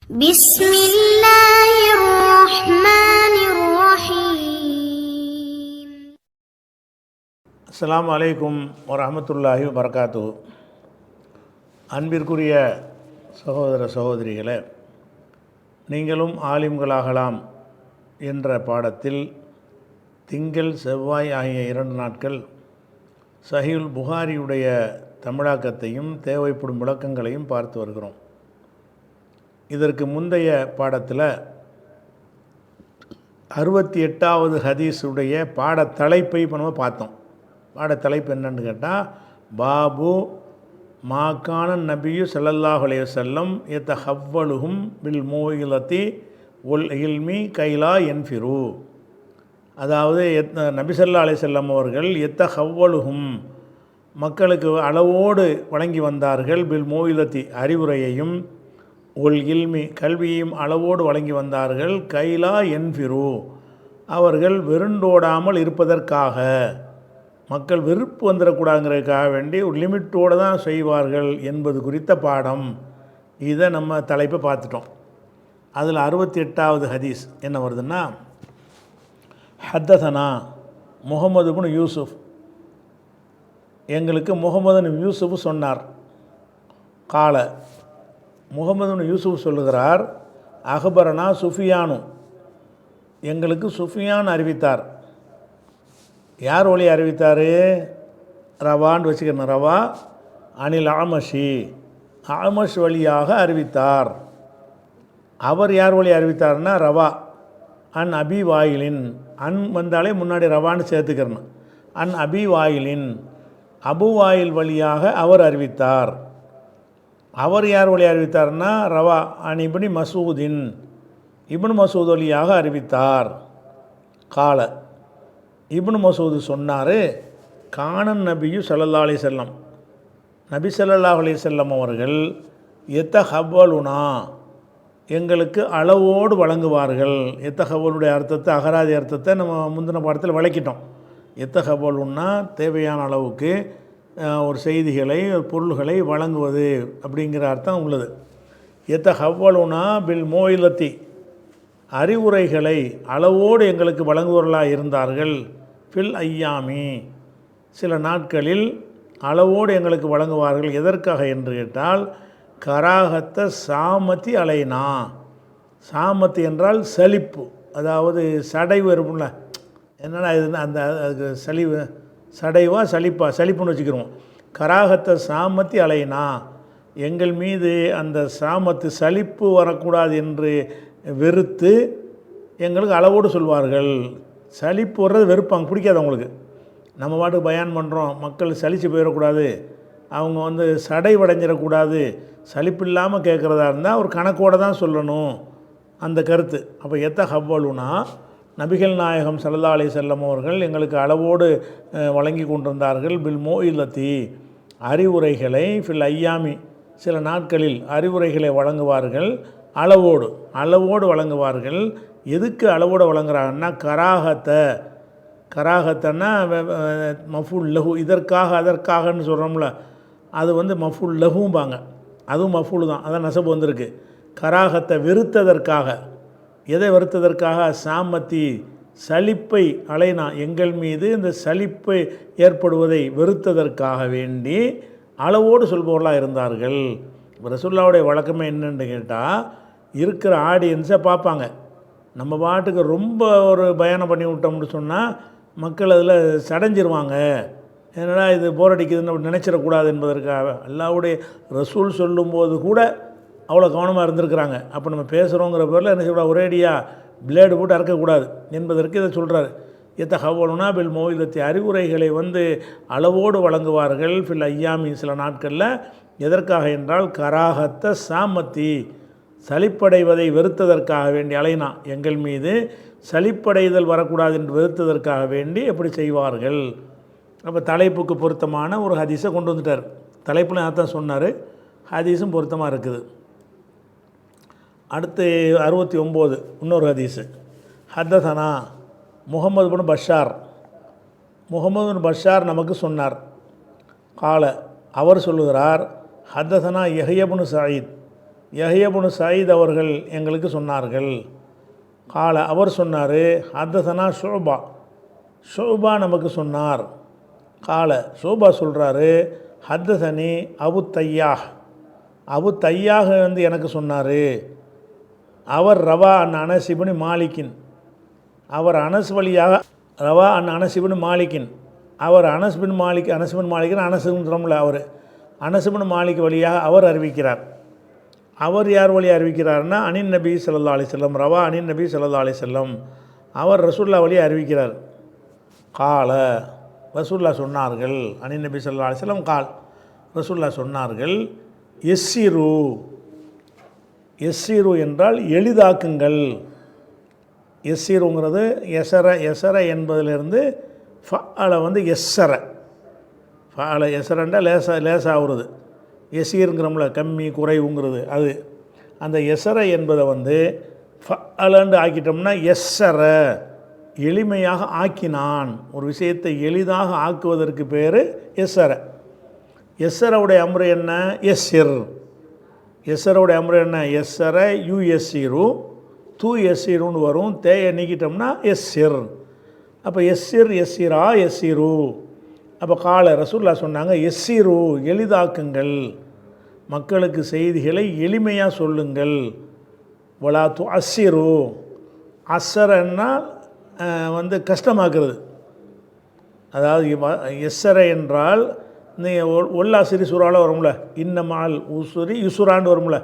بسم الله الرحمن الرحيم. அஸ்ஸலாமு அலைக்கும் வரஹ்மத்துல்லாஹி வபரகாத்துஹு. அன்பிற்குரிய சகோதர சகோதரிகளே, நீங்களும் ஆலிம்களாகலாம் என்ற பாடத்தில் திங்கள் செவ்வாய் ஆகிய 2 நாட்கள் சஹீஹுல் புகாரியுடைய தமிழாக்கத்தையும் தேவைப்படும் விளக்கங்களையும் பார்த்து வருகிறோம். இதற்கு முந்தைய பாடத்தில் 68வது ஹதீஸுடைய பாடத்தலைப்பை இப்போ நம்ம பார்த்தோம். பாடத்தலைப்பு என்னன்னு கேட்டால், பாபு மாக்கான நபியு ஸல்லல்லாஹு அலைஹி வஸல்லம் யதஹவ்வலுஹும் பில் மௌஇலத்தி ஒல் இல்மி கைலா என்ஃபிரு. அதாவது நபி ஸல்லல்லாஹு அலைஹி வஸல்லம் அவர்கள் யதஹவ்வலுஹும் மக்களுக்கு அளவோடு வழங்கி வந்தார்கள், பில் மௌஇலத்தி அறிவுரையையும், ஒல் இல்மி கல்வியையும் அளவோடு வழங்கி வந்தார்கள், கைலா என்ஃபிரு அவர்கள் வெருண்டோடாமல் இருப்பதற்காக, மக்கள் வெறுப்பு வந்துடக்கூடாதுங்கிறதுக்காக வேண்டி ஒரு லிமிட்டோடு தான் செய்வார்கள் என்பது குறித்த பாடம். இதை நம்ம தலைப்பை பார்த்துட்டோம். அதில் 68வது ஹதீஸ் என்ன வருதுன்னா, ஹத்தசனா முஹம்மது இப்னு யூசுஃப், எங்களுக்கு முஹம்மது இப்னு யூசுஃப் சொன்னார். கால முஹம்மது இப்னு யூசுஃப் சொல்லுகிறார், அஹ்பரனா சுஃபியானு, எங்களுக்கு சுஃபியான் அறிவித்தார். யார் வழி அறிவித்தார்? ரவான்னு வச்சுக்கணும். ரவா அனில் ஆமஷி, ஆமஷ் வழியாக அறிவித்தார். அவர் யார் வழி அறிவித்தார்னா ரவா அன் அபி வாயிலின், அன் வந்தாலே முன்னாடி ரவான்னு சேர்த்துக்கிறணும். அன் அபி வாயிலின், அபு வாயில் வழியாக அவர் அறிவித்தார். அவர் யார் வழி அறிவித்தார்னா ரவா அன் இப்னு மசூதின், இப்னு மசூத் வழியாக அறிவித்தார். கால இப்னு மசூது சொன்னார், கானன் நபியு ஸல்லல்லாஹு அலைஹி வஸல்லம், நபி ஸல்லல்லாஹு அலைஹி வஸல்லம் அவர்கள் யதஹவ்வலுனா எங்களுக்கு அளவோடு வழங்குவார்கள். யதஹவ்வலுடைய அர்த்தத்தை, அகராதி அர்த்தத்தை நம்ம முந்தின பாடத்தில் விளக்கிட்டோம். யதஹவ்வலுன்னா தேவையான அளவுக்கு ஒரு செய்திகளை, ஒரு பொருள்களை வழங்குவது அப்படிங்கிற அர்த்தம் உள்ளது. யதஹவ்வலுனா பில் மௌஇலத்தி அறிவுரைகளை அளவோடு எங்களுக்கு வழங்குவர்களாக இருந்தார்கள். ஃபில் ஐயாமி சில நாட்களில் அளவோடு எங்களுக்கு வழங்குவார்கள். எதற்காக என்று கேட்டால், கராகத்த சாமத்தி அலைனா, சாமத்தி என்றால் சலிப்பு, அதாவது சடைவு இருப்புல, என்னென்னா இது அந்த அதுக்கு சலிவு, சடைவா சலிப்பா, சலிப்புன்னு வச்சுக்கிறோம். கராகத்த சாமத்தி அலைனா எங்கள் மீது அந்த சாமத்து சலிப்பு வரக்கூடாது என்று வெறுத்து எங்களுக்கு அளவோடு சொல்வார்கள். சலிப்பு வர்றது வெறுப்பாங்க, பிடிக்காது அவங்களுக்கு. நம்ம பாட்டுக்கு பயான் பண்ணுறோம், மக்கள் சலித்து போயிடக்கூடாது, அவங்க சடைவடைஞ்சிடக்கூடாது, சலிப்பு இல்லாமல் கேட்குறதா இருந்தால் ஒரு கணக்கோடு தான் சொல்லணும் அந்த கருத்து. அப்போ யதஹவ்வலுனா நபிகள் நாயகம் ஸல்லல்லாஹு அலைஹி வஸல்லம் அவர்கள் எங்களுக்கு அளவோடு வழங்கி கொண்டிருந்தார்கள். பில் மௌஇலத்தி அறிவுரைகளை, ஃபில் ஐயாமி சில நாட்களில் அறிவுரைகளை வழங்குவார்கள். அளவோடு, அளவோடு வழங்குவார்கள். எதுக்கு அளவோடு வழங்குறாங்கன்னா, கராகத்தன்னா மஃபுல் லஹு, இதற்காக அதற்காகன்னு சொல்கிறோம்ல, அது மஃபுல் லஹும்பாங்க, அதுவும் மஃபுல் தான், அதான் நசபு வந்திருக்கு. கராகத்தை வெறுத்ததற்காக, எதை வெறுத்ததற்காக? சாமத்தி சலிப்பை அலைனா எங்கள் மீது இந்த சலிப்பை ஏற்படுவதை வெறுத்ததற்காக வேண்டி அளவோடு சொல்பவர்களாக இருந்தார்கள். ரசூலுல்லாஹ்வுடைய வழக்கமே என்னென்னு கேட்டால், இருக்கிற ஆடியன்ஸை பார்ப்பாங்க. நம்ம பாட்டுக்கு ரொம்ப ஒரு பயானம் பண்ணி விட்டோம்னு சொன்னால் மக்கள் அதில் சடைஞ்சிருவாங்க, என்னடா இது போர் அடிக்குதுன்னு அப்படி நினச்சிடக்கூடாது என்பதற்காக அல்லாஹ்வுடைய ரசூல் சொல்லும்போது கூட அவ்வளோ கவனமாக இருந்திருக்கிறாங்க. அப்போ நம்ம பேசுகிறோங்கிற பேரில் என்ன செய்யக்கூடாது, ஒரேடியாக பிளேடு போட்டு அறுக்கக்கூடாது என்பதற்கு இதை சொல்கிறார். யதஹவ்வலுனா பில் மௌஇலத்தி அறிவுரைகளை அளவோடு வழங்குவார்கள். ஃபில் ஐயாமி சில நாட்களில். எதற்காக என்றால், கராகத்த சாமத்தி சலிப்படைவதை வெறுத்ததற்காக வேண்டி, அலைனா எங்கள் மீது சலிப்படைதல் வரக்கூடாது என்று வெறுத்ததற்காக வேண்டி எப்படி செய்வார்கள். அப்போ தலைப்புக்கு பொருத்தமான ஒரு ஹதீஸை கொண்டு வந்துட்டார். தலைப்பில் அதான் சொன்னார், ஹதீஸும் பொருத்தமாக இருக்குது. அடுத்து 69 இன்னொரு ஹதீஸு. ஹத்தசனா முஹம்மது இப்னு பஷார், முஹம்மது இப்னு பஷார் நமக்கு சொன்னார். கால அவர் சொல்லுகிறார், ஹத்தசனா யஹ்யா இப்னு சயீத், யஹ்யா இப்னு சயீத் அவர்கள் எங்களுக்கு சொன்னார்கள். கால அவர் சொன்னார், ஹத்தஸனா ஷுபா நமக்கு சொன்னார். கால ஷுபா சொல்கிறாரு, ஹத்தஸனி அபு தையாக வந்து எனக்கு சொன்னார். அவர் ரவா அன் அனஸ் இப்னு மாலிக்கின், அவர் அனஸ் வழியாக ரவா அன் அனஸ் இப்னு மாலிக்கின், அவர் அனஸ் பின் மாலிக்கின் அனசுன்றோம்ல, அவர் அனஸ் பின் மாலிக் வழியாக அவர் அறிவிக்கிறார். அவர் யார் வழி அறிவிக்கிறார்னா அனின் நபி ஸல்லல்லாஹு அலைஹி வஸல்லம், ரவா அனின் நபி ஸல்லல்லாஹு அலைஹி வஸல்லம், அவர் ரசூல்லா வழி அறிவிக்கிறார். கால ரசூல்லா சொன்னார்கள், அனின் நபி ஸல்லல்லாஹு அலைஹி வஸல்லம் கால், ரசூல்லா சொன்னார்கள், எஸ்ஸிரு என்றால் எளிதாக்குங்கள். எஸ்ஸிருங்கிறது எசர என்பதிலிருந்து ஃபஅல வந்து எசரண்டா லேசாக வருது. எசீருங்கிறோம்ல, கம்மி குறைவுங்கிறது அது. அந்த எசர என்பதை வந்து ஃபஅலண்டு ஆக்கிட்டோம்னா எஸ்ஸர, எளிமையாக ஆக்கினான். ஒரு விஷயத்தை எளிதாக ஆக்குவதற்கு பேர் எஸ்ஸர. எஸ்ஸரவுடைய அம்ரு என்ன? எஸ்ஸரவுடைய அம்ரு என்ன? எஸ்ஸர யுஎஸ்ஸிரு, தூ எஸ்ஸிருன்னு வரும். தேயை நீக்கிட்டோம்னா எஸ்ஸிர். அப்போ எஸ்ஸிரு. அப்போ கால ரசூல்லா சொன்னாங்க, எஸ்ஸிரு எளிதாக்குங்கள், மக்களுக்கு செய்திகளை எளிமையாக சொல்லுங்கள். வலா து அஸ்ஸிரு, அஸ்ஸரன்னா வந்து கஷ்டமாக்குறது. அதாவது எஸ்ஸர என்றால் ஒல்லாசிரி சூறாவில் வரும்ல, இன்னமால் உசுரி யுசுராண்டு வரும்ல.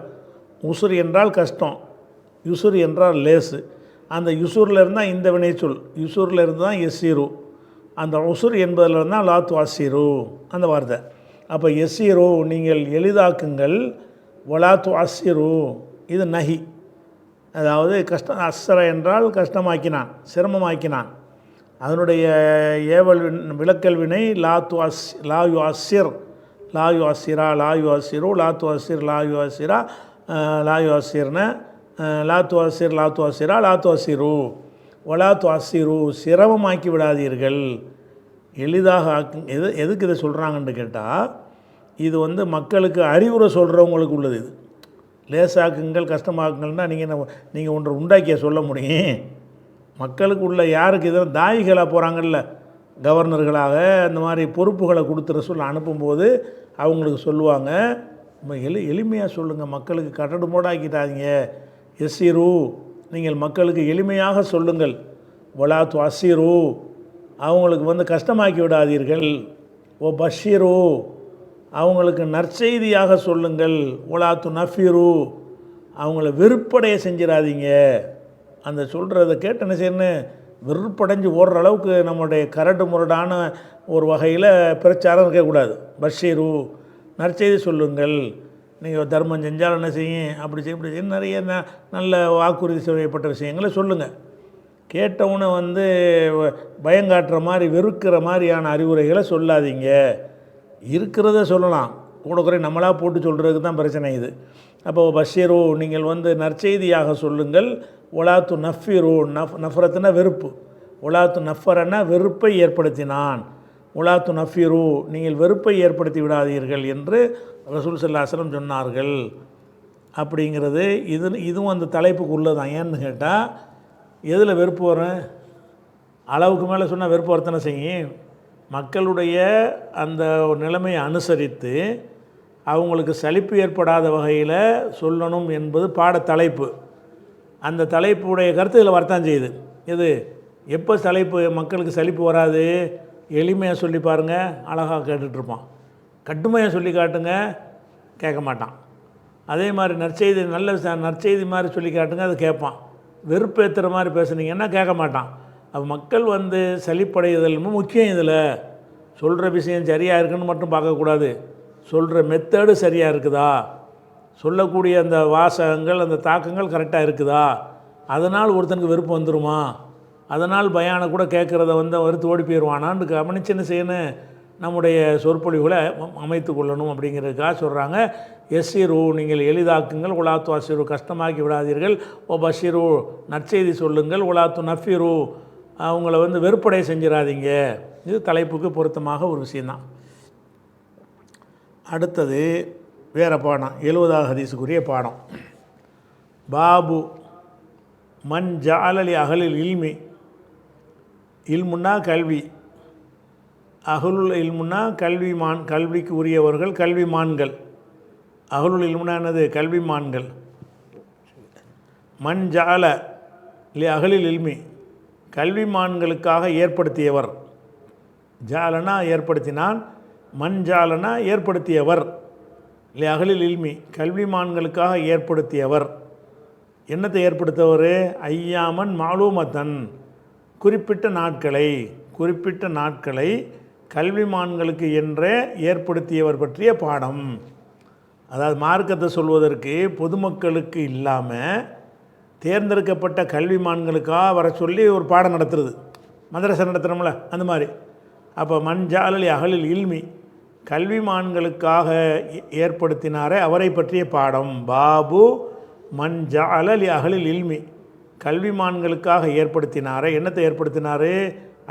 உசுரி என்றால் கஷ்டம், யுசுர் என்றால் லேசு. அந்த யுசூரில் இருந்தால் இந்த வினைச்சொல், யுசூரில் இருந்து தான் எஸ்ஸிரு. அந்த உசுர் என்பதில் இருந்தால் லாத்து அஸ்ஸிரு அந்த வார்த்தை. அப்போ எஸ்ஸிரு நீங்கள் எளிதாக்குங்கள், வலாத்து அஸ்ஸிரு இது நஹி, அதாவது கஷ்டம். அஸ்ஸர என்றால் கஷ்டமாக்கினான், சிரமமாக்கினான். அதனுடைய ஏவல் விளக்கல் வினை லாத்து லாயு அஸ்ஸிர், லாயு அஸ்ஸிரா, லாயு அஸ்ஸிரு, லாத்து அஸ்ஸிர், லாயு அஸ்ஸிரா, லாயு அஸ்ஸிர்னு, லாத்து அஸ்ஸிர், லாத்து அஸ்ஸிரா, லாத்து அஸ்ஸிரு, வலாத்து அஸ்ஸிரு சிரமமாக்கி விடாதீர்கள், எளிதாக ஆக்கு. எதுக்கு இதை சொல்கிறாங்கன்னு கேட்டால், இது வந்து மக்களுக்கு அறிவுரை சொல்கிறவங்களுக்கு உள்ளது. இது லேசாக்குங்கள் கஷ்டமாக்குங்கள்னால் நீங்கள் ஒன்று உண்டாக்கிய சொல்ல முடியும். மக்களுக்கு உள்ள யாருக்கு இதில் தாயிகளாக போகிறாங்கல்ல, கவர்னர்களாக அந்த மாதிரி பொறுப்புகளை கொடுத்துற சொல்ல அனுப்பும்போது அவங்களுக்கு சொல்லுவாங்க, எளிமையாக சொல்லுங்கள், மக்களுக்கு கட்டடு மூடாக்கிட்டாதீங்க. எஸ்ஸிரு நீங்கள் மக்களுக்கு எளிமையாக சொல்லுங்கள். வலாத்து அஸ்ஸிரு அவங்களுக்கு வந்து கஷ்டமாக்கி விடாதீர்கள். ஓ பஷீரு அவங்களுக்கு நற்செய்தியாக சொல்லுங்கள். வலாத்து நஃபிரு அவங்கள வெறுப்படைய செஞ்சிடாதீங்க. அந்த சொல்கிறத கேட்டு என்ன செய்யணும், வெறுப்படைஞ்சு ஓடுற அளவுக்கு நம்முடைய கரடு முரடான ஒரு வகையில் பிரச்சாரம் இருக்கக்கூடாது. பஷீரு நற்செய்தி சொல்லுங்கள். நீங்கள் தர்மம் செஞ்சால் என்ன செய்யும், அப்படி செய்ய இப்படி செய்ய நிறைய நல்ல வாக்குறுதி செய்யப்பட்ட விஷயங்களை சொல்லுங்கள். கேட்டவுன்னு வந்து பயங்காட்டுற மாதிரி வெறுக்கிற மாதிரியான அறிவுரைகளை சொல்லாதீங்க. இருக்கிறத சொல்லலாம், கூட குறை நம்மளாக போட்டு சொல்கிறதுக்கு தான் பிரச்சனை இது. அப்போ பஷீரு நீங்கள் வந்து நற்செய்தியாக சொல்லுங்கள். ஒலாத்து நஃபிரு நஃபரத்துனா வெறுப்பு, ஒலாத்து நஃபரன்னா வெறுப்பை ஏற்படுத்தினான். ஒலாத்து நஃபிரு நீங்கள் வெறுப்பை ஏற்படுத்தி விடாதீர்கள் என்று ரசூல் ஸல்லல்லாஹு அலைஹி வஸல்லம் சொன்னார்கள். அப்படிங்கிறது இதுவும் அந்த தலைப்புக்கு உள்ளதான். ஏன்னு கேட்டால், எதில் வெறுப்பு வரும்? அளவுக்கு மேலே சொன்னால் வெறுப்பு வர்த்தனை செய்யும். மக்களுடைய அந்த நிலைமையை அனுசரித்து அவங்களுக்கு சலிப்பு ஏற்படாத வகையில் சொல்லணும் என்பது தலைப்பு. அந்த தலைப்புடைய கருத்து இதில் வரத்தான் செய்யுது. இது எப்போ தலைப்பு மக்களுக்கு சலிப்பு வராது? எளிமையாக சொல்லி பாருங்கள், அழகாக கேட்டுட்ருப்பான். கட்டுமையாக சொல்லி காட்டுங்க, கேட்க மாட்டான். அதே மாதிரி நற்செய்தி நல்ல நற்செய்தி மாதிரி சொல்லி காட்டுங்க, அது கேட்பான். வெறுப்பேற்றுற மாதிரி பேசுனீங்கன்னா கேட்க மாட்டான். அப்போ மக்கள் வந்து சலிப்படைதல் முக்கியம். இதில் சொல்கிற விஷயம் சரியாக இருக்குன்னு மட்டும் பார்க்கக்கூடாது, சொல்கிற மெத்தடு சரியாக இருக்குதா, சொல்லக்கூடிய அந்த வாசகங்கள் அந்த தாக்கங்கள் கரெக்டாக இருக்குதா, அதனால் ஒருத்தனுக்கு வெறுப்பு வந்துடுமா, அதனால் பயானை கூட கேட்குறத வந்து வெறுத்து ஓடி போயிடுவானான்னு கவனிச்சு என்ன செய்யணும், நம்முடைய சொற்பொழிவுகளை அமைத்து கொள்ளணும். அப்படிங்கிறதுக்காக சொல்கிறாங்க, எஸ்ஸிரு நீங்கள் எளிதாக்குங்கள், உலாத்து அஸ்ஸிரு கஷ்டமாக்கி விடாதீர்கள், ஓ பஷீரு நற்செய்தி சொல்லுங்கள், உலாத்து நஃபிரு அவங்கள வந்து வெறுப்படைய செஞ்சிடாதீங்க. இது தலைப்புக்கு பொருத்தமாக ஒரு விஷயந்தான். அடுத்தது வேறு பாடம் 70வது ஹதீஸுக்குரிய பாடம். பாபு மன் ஜாலலி அகலில் இல்மி, இல்முன்னா கல்வி, அகலுல் இல்முன்னா கல்விக்கு உரியவர்கள், கல்விமான்கள். அகலுல் இல்முன்னா என்னது? கல்விமான்கள். மன் ஜால லி அகலில் இல்மி, கல்விமான்களுக்காக ஏற்படுத்தியவர். ஜாலனா ஏற்படுத்தினான், மன் ஜாலனா ஏற்படுத்தியவர், லி அகலில் இல்மி கல்விமான்களுக்காக ஏற்படுத்தியவர். என்னத்தை ஏற்படுத்தவர்? ஐயாமன் மாலூமத்தன், குறிப்பிட்ட நாட்களை கல்விமான்களுக்கு என்றே ஏற்படுத்தியவர் பற்றிய பாடம். அதாவது மார்க்கத்தை சொல்வதற்கு பொதுமக்களுக்கு இல்லாமல் தேர்ந்தெடுக்கப்பட்ட கல்விமான்களுக்காக வர சொல்லி ஒரு பாடம் நடத்துறது, மதரசை நடத்துகிறோம்ல அந்த மாதிரி. அப்போ மன் ஜாலலி அகலில் இல்மி, கல்விமான்களுக்காக ஏற்படுத்தினாரே அவரை பற்றிய பாடம். பாபு மன் ஜாலலி அகலில் இல்மி, கல்விமான்களுக்காக ஏற்படுத்தினாரே. என்னத்தை ஏற்படுத்தினார்?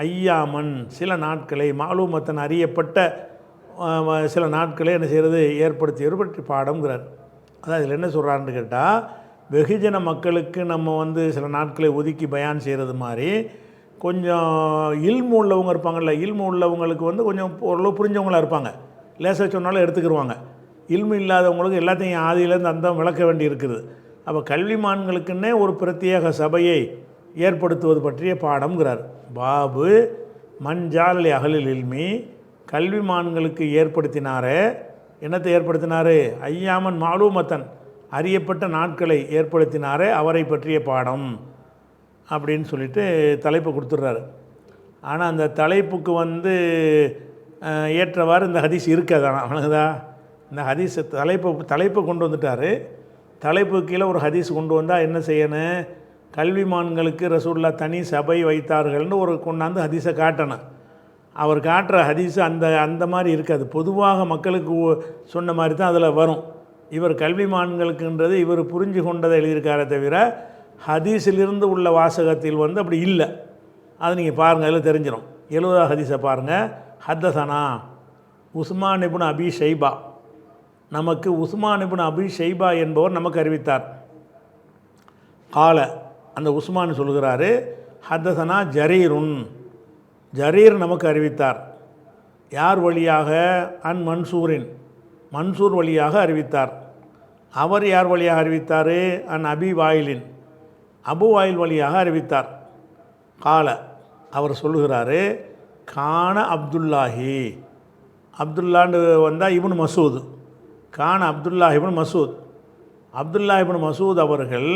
ஐயாமன், சில நாட்களை, மாலூமத்தன் அறியப்பட்ட சில நாட்களை என்ன செய்கிறது? ஏற்படுத்தியவர் பற்றி பாடம்ங்கிறார். அதாவது இதில் என்ன சொல்கிறான்னு கேட்டால், வெகுஜன மக்களுக்கு நம்ம சில நாட்களை ஒதுக்கி பயான் செய்கிறது மாதிரி, கொஞ்சம் இல்மு உள்ளவங்க இருப்பாங்கள்ல, இல்மு உள்ளவங்களுக்கு கொஞ்சம் ஓரளவு புரிஞ்சவங்களாக இருப்பாங்க, லேசாக சொன்னாலும் எடுத்துக்கிடுவாங்க. இல்மு இல்லாதவங்களுக்கு எல்லாத்தையும் ஆதியிலேருந்து அந்த விளக்க வேண்டி இருக்குது. அப்போ கல்விமான்களுக்குன்னே ஒரு பிரத்யேக சபையை ஏற்படுத்துவது பற்றிய பாடம்ங்கிறார். பாபு மன் ஜாலலி அகலில் இல்மி, கல்விமான்களுக்கு ஏற்படுத்தினாரே. என்னத்தை ஏற்படுத்தினார்? ஐயாமன் மாலூமத்தன், அறியப்பட்ட நாட்களை ஏற்படுத்தினாரே அவரை பற்றிய பாடம் அப்படின்னு சொல்லிட்டு தலைப்பு கொடுத்துட்றாரு. ஆனால் அந்த தலைப்புக்கு ஏற்றவாறு இந்த ஹதீஸ் இருக்காதான் அவனுக்குதா. இந்த ஹதீஸ் தலைப்பை கொண்டு வந்துட்டார். தலைப்பு கீழே ஒரு ஹதீஸ் கொண்டு வந்தால் என்ன செய்யணும்? கல்விமான்களுக்கு ரசூலுல்லாஹ் தனி சபை வைத்தார்கள்னு ஒரு கொண்டாந்து ஹதீஸை காட்டணும். அவர் காட்டுற ஹதீஸு அந்த மாதிரி இருக்காது. பொதுவாக மக்களுக்கு சொன்ன மாதிரி தான் அதில் வரும். இவர் கல்விமான்களுக்குன்றது இவர் புரிஞ்சு கொண்டதை எழுதியிருக்காரே தவிர ஹதீஸிலிருந்து உள்ள வாசகத்தில் அப்படி இல்லை. அது நீங்கள் பாருங்கள், அதில் தெரிஞ்சிடும். 70வது ஹதீஸை பாருங்கள். ஹத்தசனா உஸ்மான் இப்னு அபி ஷைபா, நமக்கு உஸ்மான் இப்னு அபி ஷைபா என்பவர் நமக்கு அறிவித்தார். கால, அந்த உஸ்மான் சொல்கிறாரு, ஹத்தசனா ஜரீருன், ஜரீர் நமக்கு அறிவித்தார். யார் வழியாக? அன் மன்சூரின், மன்சூர் வழியாக அறிவித்தார். அவர் யார் வழியாக அறிவித்தார்? அன் அபி வாயிலின், அபு வாயில் வழியாக அறிவித்தார். கால, அவர் சொல்லுகிறாரு, கான அப்துல்லாஹி, அப்துல்லான்னு வந்தால் இப்னு மசூத், கான அப்துல்லா இப்னு மசூத், அப்துல்லா இப்னு மசூத் அவர்கள்,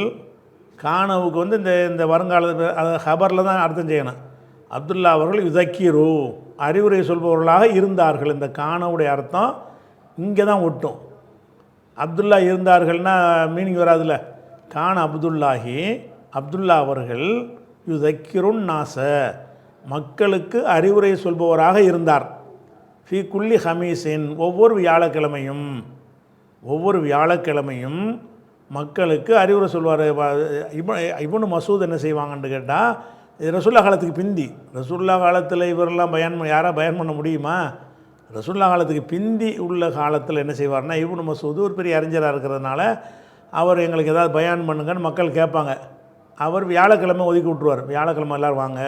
கானவுக்கு இந்த வருங்காலத்து ஹபரில் தான் அர்த்தம் செய்யணும். அப்துல்லா அவர்கள் யுதக்கீரு, அறிவுரை சொல்பவர்களாக இருந்தார்கள். இந்த கானவுடைய அர்த்தம் இங்கே தான் ஒட்டும். அப்துல்லா இருந்தார்கள்னால் மீனிங் வராதுல்ல. கான அப்துல்லாஹி, அப்துல்லா அவர்கள் யுதக்கிருன் நாச, மக்களுக்கு அறிவுரை சொல்பவராக இருந்தார். ஃபி குல்லி ஹமீஸின், ஒவ்வொரு வியாழக்கிழமையும் மக்களுக்கு அறிவுரை சொல்வார். இப்னு மசூத் என்ன செய்வாங்கன்னு கேட்டால், ரசூலுல்லாஹ் காலத்துக்கு பிந்தி, ரசூலுல்லாஹ் காலத்தில் இவரெல்லாம் யாராக பயன் பண்ண முடியுமா? ரசூலுல்லாஹ் காலத்துக்கு பிந்தி உள்ள காலத்தில் என்ன செய்வார்னா, இப்னு மசூத் ஒரு பெரிய அறிஞராக இருக்கிறதுனால அவர் எங்களுக்கு ஏதாவது பயான் பண்ணுங்கன்னு மக்கள் கேட்பாங்க. அவர் வியாழக்கிழமை ஒதுக்கி விட்ருவார். வியாழக்கிழமை எல்லோரும் வாங்க,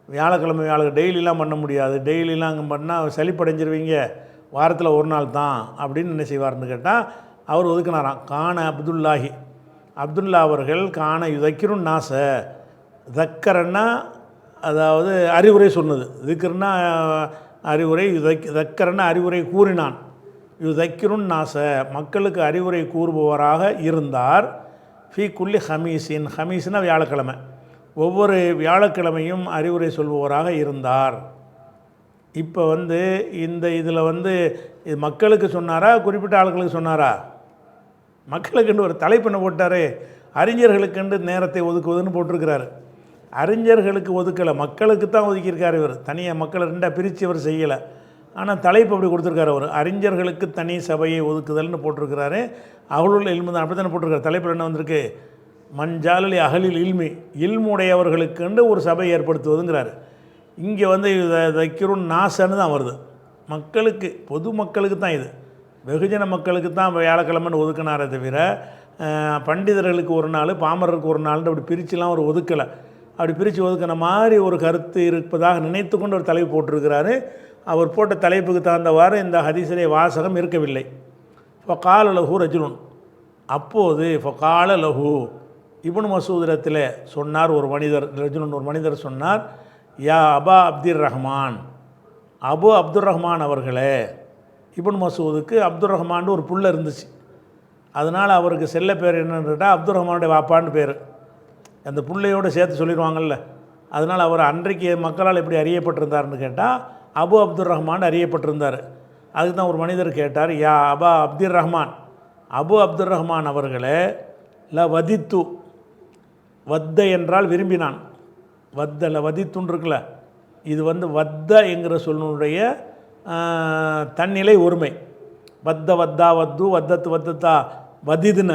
வியாழக்கிழமை டெய்லிலாம் பண்ண முடியாது, டெய்லிலாம் அங்கே பண்ணால் சளிப்படைஞ்சிருவீங்க, வாரத்தில் ஒரு நாள் தான் அப்படின்னு என்ன செய்வார்னு கேட்டால் அவர் ஒதுக்கினாராம். கான அப்துல்லாஹி, அப்துல்லா அவர்கள் கான யுதக்கிருன் நாச, தக்கரன்னா அதாவது அறிவுரை சொன்னது, இதுக்குன்னா அறிவுரை, தக்கரன்னா அறிவுரை கூறினான், யுதக்கிருன் நாச மக்களுக்கு அறிவுரை கூறுபவராக இருந்தார். ஃபி குல்லி ஹமீஸின், ஹமீஸ்னா வியாழக்கிழமை, ஒவ்வொரு வியாழக்கிழமையும் அறிவுரை சொல்பவராக இருந்தார். இப்போ இந்த இதில் இது மக்களுக்கு சொன்னாரா குறிப்பிட்ட ஆட்களுக்கு சொன்னாரா? மக்களுக்குன்னு ஒரு தலைப்பெண்ணை போட்டார், அறிஞர்களுக்குண்டு நேரத்தை ஒதுக்குவதுன்னு போட்டிருக்கிறாரு. அறிஞர்களுக்கு ஒதுக்கலை, மக்களுக்கு தான் ஒதுக்கியிருக்கார் இவர். தனியாக மக்களை ரெண்டாக பிரித்து அவர் செய்யலை. ஆனால் தலைப்பு அப்படி கொடுத்துருக்காரு அவர், அறிஞர்களுக்கு தனி சபையை ஒதுக்குதல்னு போட்டிருக்கிறாரு. அகலுல் இல்மு தான் அப்படி தானே போட்டிருக்காரு. தலைப்பில் என்ன வந்திருக்கு? மஞ்சாலலி அகலில் இல்மி, இல்முடையவர்களுக்குண்டு ஒரு சபை ஏற்படுத்துவதுங்கிறாரு. இங்கே தைக்கிருன் நாசன்னு தான் வருது. மக்களுக்கு, பொது மக்களுக்கு தான் இது. வெகுஜன மக்களுக்கு தான் வியாழக்கிழமைன்னு ஒதுக்கினாரே தவிர பண்டிதர்களுக்கு ஒரு நாள் பாமரருக்கு ஒரு நாள்னு அப்படி பிரிச்சுலாம் ஒரு ஒதுக்கலை. அப்படி பிரித்து ஒதுக்கின மாதிரி ஒரு கருத்து இருப்பதாக நினைத்து கொண்டு ஒரு தலைப்பு போட்டிருக்கிறாரு. அவர் போட்ட தலைப்புக்கு தகுந்தவாறு இந்த ஹதீஸிலே வாசகம் இருக்கவில்லை. ஃபகால லஹு ரஜுலுன், அப்போது ஃபகால லஹு இப்னு மசூதிரத்தில் சொன்னார் ஒரு மனிதர், ரஜுலுன் ஒரு மனிதர் சொன்னார், யா அபா அப்துர் ரஹ்மான், அபு அப்துர் ரஹ்மான் அவர்களே. இப்னு மசூதுக்கு அப்துர் ரஹ்மான் ஒரு புள்ள இருந்துச்சு. அதனால் அவருக்கு செல்ல பேர் என்னன்னு கேட்டால் அப்துர் ரஹ்மானுடைய வாப்பான்னு பேர். அந்த பிள்ளையோடு சேர்த்து சொல்லிடுவாங்கள்ல. அதனால் அவர் அன்றைக்கு மக்களால் எப்படி அறியப்பட்டிருந்தார்னு கேட்டால் அபு அப்துர் ரஹ்மான் அறியப்பட்டிருந்தார். அதுக்கு தான் ஒரு மனிதர் கேட்டார், யா அபா அப்துர் ரஹ்மான், அபு அப்துர் ரஹ்மான் அவர்களே, ல வதித்து, வத்த என்றால் விரும்பினான், வத்தல வதித்துன்னு இருக்குல்ல, இது வத்த என்கிற சொல்லுடைய தன்னிலை ஒருமை. வத்த வத்தா வத்து வத்தத்து வத்தத்தா வதிதுன,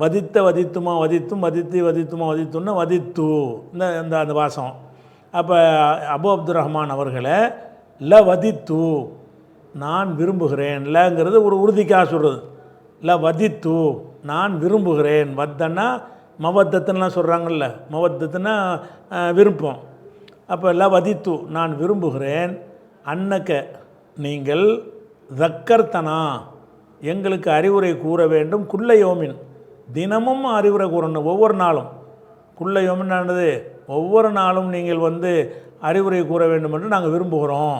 வதித்த வதித்துமா வதித்தும் வதித்து வதித்துமா வதித்துன்னு வதித்து இந்த அந்த வாசம். அப்போ அபு அப்துர் ரஹ்மான் அவர்களை ல வதித்து நான் விரும்புகிறேன், லங்கிறது ஒரு உறுதிக்காக சொல்கிறது. ல வதித்து நான் விரும்புகிறேன், வத்தன்னா மவத்தத்துன்னெலாம் சொல்கிறாங்கல்ல, மவத்தத்துன்னா விருப்பம். அப்போ ல வதித்து நான் விரும்புகிறேன், அன்னக்க நீங்கள் தக்கர்த்தனா எங்களுக்கு அறிவுரை கூற வேண்டும், குல்லையோமின் தினமும் அறிவுரை கூறணும், ஒவ்வொரு நாளும். குல்லையோமின்னானது ஒவ்வொரு நாளும் நீங்கள் அறிவுரை கூற வேண்டும் என்று நாங்கள் விரும்புகிறோம்.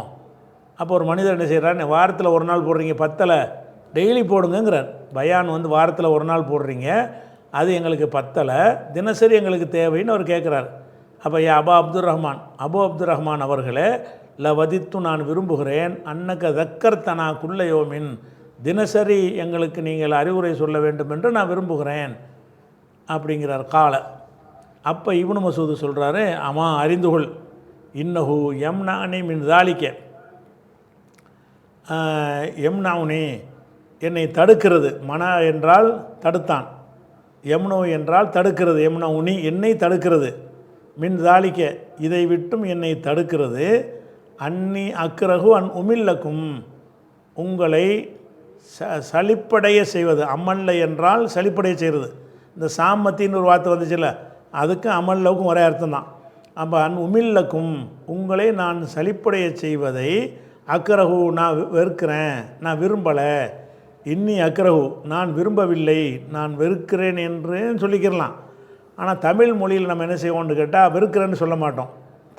அப்போ ஒரு மனிதர் என்ன செய்கிறார், வாரத்தில் ஒரு நாள் போடுறீங்க, பத்தலை, டெய்லி போடுங்கிறார். பயான் வாரத்தில் ஒரு நாள் போடுறீங்க, அது எங்களுக்கு பத்தலை, தினசரி எங்களுக்கு தேவைன்னு அவர் கேட்குறார். அப்போ யா அபா அப்துர் ரஹ்மான், அபு அப்துர் ரஹ்மான் அவர்களே, ல வதித்து நான் விரும்புகிறேன், அன்னக்க தக்கர்த்தனா குல்லையோமின் தினசரி எங்களுக்கு நீங்கள் அறிவுரை சொல்ல வேண்டும் என்று நான் விரும்புகிறேன் அப்படிங்கிறார் கால. அப்போ இப்னு மசூது சொல்கிறாரு, ஆமா அறிந்துகொள், இன்னஹு யம்னானி மின் தாலிக்க, யம்னவுனி என்னை தடுக்கிறது, மன என்றால் தடுத்தான், யம்னு என்றால் தடுக்கிறது, யம்னவுனி என்னை தடுக்கிறது, மின் தாலிக்க இதை விட்டும் என்னை தடுக்கிறது, அன்னி அக்ரஹு அன் உமில்லக்கும் உங்களை சலிப்படைய செய்வது, அமல்ல என்றால் சலிப்படைய செய்கிறது. இந்த சாமத்தின்னு ஒரு வார்த்தை வந்துச்சுல்ல, அதுக்கு அமல்லவுக்கும் ஒரே அர்த்தம் தான். அப்போ அன் உமில்லக்கும் உங்களை நான் சலிப்படைய செய்வதை, அக்ரஹு நான் வெறுக்கிறேன், நான் விரும்பலை, இன்னி அக்ரஹு நான் விரும்பவில்லை, நான் வெறுக்கிறேன் என்று சொல்லிக்கிறலாம். ஆனால் தமிழ் மொழியில் நம்ம என்ன செய்வோம்னு கேட்டால் வெறுக்கிறேன்னு சொல்ல மாட்டோம்.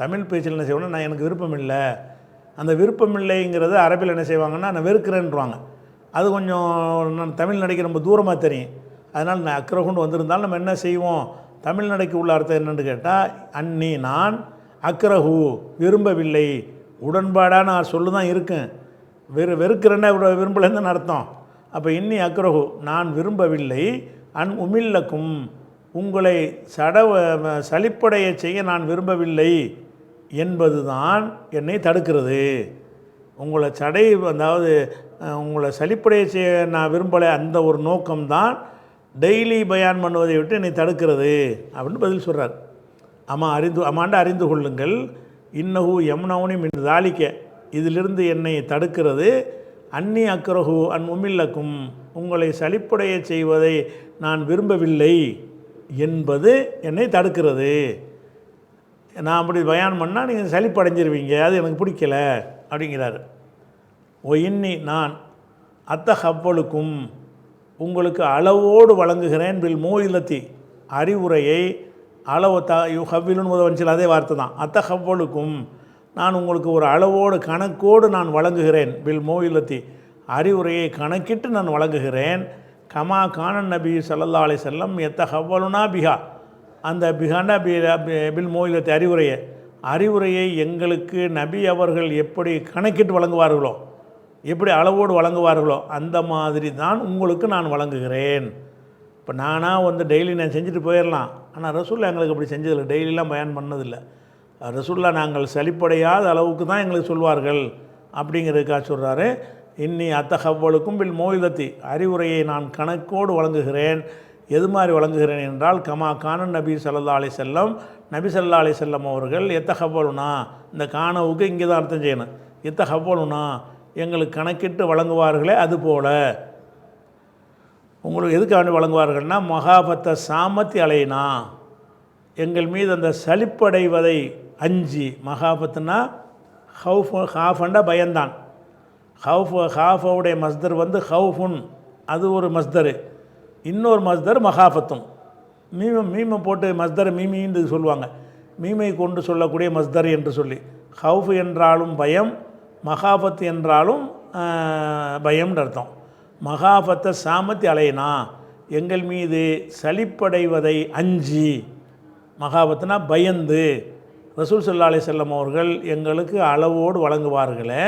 தமிழ் பேச்சில் என்ன செய்வோம்னா, நான் எனக்கு விருப்பம் இல்லை, அந்த விருப்பம் இல்லைங்கிறது அரபியில் என்ன செய்வாங்கன்னா நான் வெறுக்கிறேன்றாங்க. அது கொஞ்சம் நான் தமிழ் நடைக்கு ரொம்ப தூரமாக தெரியும். அதனால் நான் அக்ரஹுன்னு வந்திருந்தாலும் நம்ம என்ன செய்வோம், தமிழ் நடைக்கு உள்ள அர்த்தம் என்னென்னு கேட்டால், அன்னி நான், அக்ரஹு விரும்பவில்லை, உடன்பாடான சொல்லு தான் இருக்கேன், வெறுக்கிறேன்னா விரும்பலைன்னு அர்த்தம். அப்போ இன்னி அக்ரஹு நான் விரும்பவில்லை, அன் உமில்லக்கும் உங்களை சலிப்படைய செய்ய நான் விரும்பவில்லை என்பது தான் என்னை தடுக்கிறது. உங்களை அதாவது உங்களை சலிப்படைய செய்ய நான் விரும்பலை, அந்த ஒரு நோக்கம்தான் டெய்லி பயான் பண்ணுவதை விட்டு என்னை தடுக்கிறது அப்படின்னு பதில் சொல்கிறார். அம்மாண்ட அறிந்து கொள்ளுங்கள், இன்னஹு யம்னவுனி மின் தாலிக்க இதிலிருந்து என்னை தடுக்கிறது, அன்னி அக்ரஹு அன் உமில்லக்கும் உங்களை சலிப்படைய செய்வதை நான் விரும்பவில்லை என்பது என்னை தடுக்கிறது. நான் அப்படி பயான் பண்ணால் நீங்கள் சலிப்படைஞ்சிருவீங்க, அது எனக்கு பிடிக்கல அப்படிங்கிறார். ஓ இன்னி நான் அத்தஹவ்வலுக்கும் உங்களுக்கு அளவோடு வழங்குகிறேன், பில் மூயிலத்தி அறிவுரையை, அளவு ஹவ்விலுன்னு முதல் அதே வார்த்தை தான். அத்தஹவ்வலுக்கும் நான் உங்களுக்கு ஒரு அளவோடு கணக்கோடு நான் வழங்குகிறேன், பில் மூயிலத்தி அறிவுரையை கணக்கிட்டு நான் வழங்குகிறேன். கமா கானன் நபி ஸல்லல்லாஹு அலைஹி வஸல்லம் எத்தஹவ்வலுனா பிஹா, அந்த பிஹாண்டா பில் மூயிலத்தி அறிவுரையை எங்களுக்கு நபி அவர்கள் எப்படி கணக்கிட்டு வழங்குவார்களோ, எப்படி அளவோடு வழங்குவார்களோ அந்த மாதிரி தான் உங்களுக்கு நான் வழங்குகிறேன். இப்போ நானாக டெய்லி நான் செஞ்சுட்டு போயிடலாம், ஆனால் ரசூல்லா எங்களுக்கு அப்படி செஞ்சதில்லை, டெய்லிலாம் பயன் பண்ணதில்லை. ரசூல்லா நாங்கள் சலிப்படையாத அளவுக்கு தான் எங்களுக்கு சொல்வார்கள் அப்படிங்கிறதுக்காக சொல்கிறாரு. இன்னி அத்தஹவ்வலுக்கும் பில் மோயிலத்தி அறிவுரையை நான் கணக்கோடு வழங்குகிறேன். எது மாதிரி வழங்குகிறேன் என்றால், கமா கானன் நபி ஸல்லல்லாஹு அலைஹி வஸல்லம் நபி ஸல்லல்லாஹு அலைஹி வஸல்லம் அவர்கள் எத்தஹவ்வலுனா, இந்த கானவுக்கு இங்கே தான் அர்த்தம் செய்யணும். எத்தஹவ்வலுனா எங்களுக்கு கணக்கிட்டு வழங்குவார்களே அதுபோல் உங்களுக்கு எதுக்காக வழங்குவார்கள்னா மகாபத்த சாமத்தி அலைனா எங்கள் மீது அந்த சலிப்படைவதை அஞ்சி. மகாபத்துனா ஹாஃபண்டா பயந்தான். ஹாஃபவுடைய மஸ்தர் வந்து ஹவுஃபுன், அது ஒரு மஸ்தரு. இன்னொரு மஸ்தர் மகாபத்தும். மீமை போட்டு மஸ்தர் மீமின்னு சொல்லுவாங்க. மீமை கொண்டு சொல்லக்கூடிய மஸ்தர் என்று சொல்லி. ஹவுஃப் என்றாலும் பயம், மகாபத் என்றாலும் பயம்னு அர்த்தம். மகாபத்த சாமத்தி அலைனா எங்கள் மீது சலிப்படைவதை அஞ்சி. மகாபத்துனா பயந்து. ரசூல் ஸல்லல்லாஹு அலைஹி வஸல்லம் அவர்கள் எங்களுக்கு அளவோடு வழங்குவார்களே